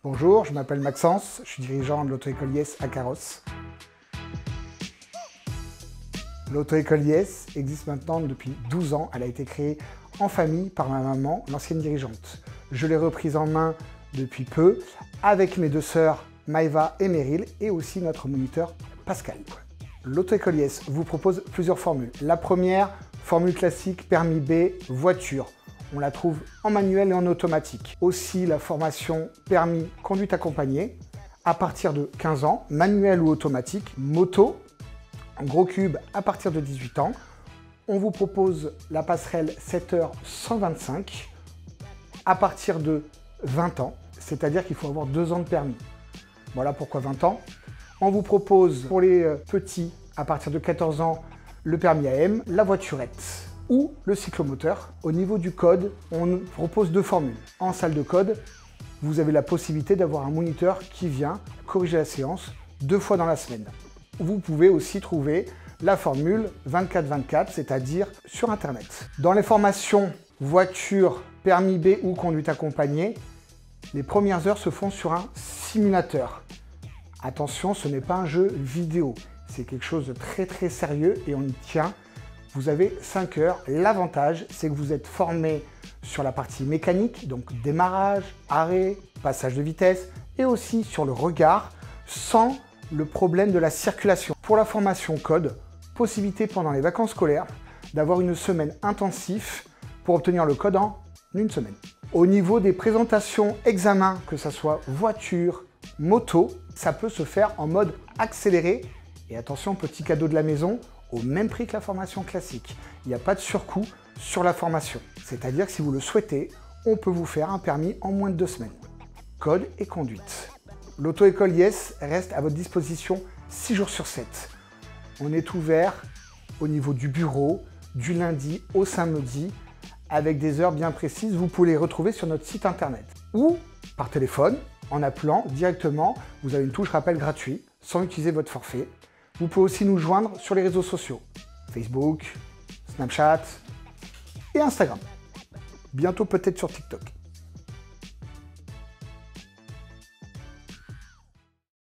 Bonjour, je m'appelle Maxence, je suis dirigeant de l'auto-école Yes à Carros. L'auto-école Yes existe maintenant depuis 12 ans. Elle a été créée en famille par ma maman, l'ancienne dirigeante. Je l'ai reprise en main depuis peu avec mes deux sœurs Maëva et Meryl et aussi notre moniteur Pascal. L'auto-école Yes vous propose plusieurs formules. La première, formule classique, permis B, voiture. On la trouve en manuel et en automatique. Aussi la formation permis conduite accompagnée à partir de 15 ans, manuel ou automatique, moto, en gros cube à partir de 18 ans. On vous propose la passerelle 7h 125 à partir de 20 ans, c'est-à-dire qu'il faut avoir 2 ans de permis. Voilà pourquoi 20 ans. On vous propose pour les petits à partir de 14 ans le permis AM, la voiturette ou le cyclomoteur. Au niveau du code, on propose 2 formules. En salle de code, vous avez la possibilité d'avoir un moniteur qui vient corriger la séance 2 fois dans la semaine. Vous pouvez aussi trouver la formule 24-24, c'est-à-dire sur Internet. Dans les formations voiture, permis B ou conduite accompagnée, les premières heures se font sur un simulateur. Attention, ce n'est pas un jeu vidéo. C'est quelque chose de très sérieux et on y tient. Vous avez 5 heures. L'avantage, c'est que vous êtes formé sur la partie mécanique, donc démarrage, arrêt, passage de vitesse, et aussi sur le regard, sans le problème de la circulation. Pour la formation code, possibilité pendant les vacances scolaires d'avoir une semaine intensive pour obtenir le code en une semaine. Au niveau des présentations examens, que ce soit voiture, moto, ça peut se faire en mode accéléré. Et attention, petit cadeau de la maison, au même prix que la formation classique. Il n'y a pas de surcoût sur la formation. C'est-à-dire que si vous le souhaitez, on peut vous faire un permis en moins de 2 semaines. Code et conduite. L'auto-école Yes reste à votre disposition 6 jours sur 7. On est ouvert au niveau du bureau, du lundi au samedi, avec des heures bien précises. Vous pouvez les retrouver sur notre site internet. Ou par téléphone, en appelant directement, vous avez une touche rappel gratuit, sans utiliser votre forfait. Vous pouvez aussi nous joindre sur les réseaux sociaux, Facebook, Snapchat et Instagram. Bientôt peut-être sur TikTok.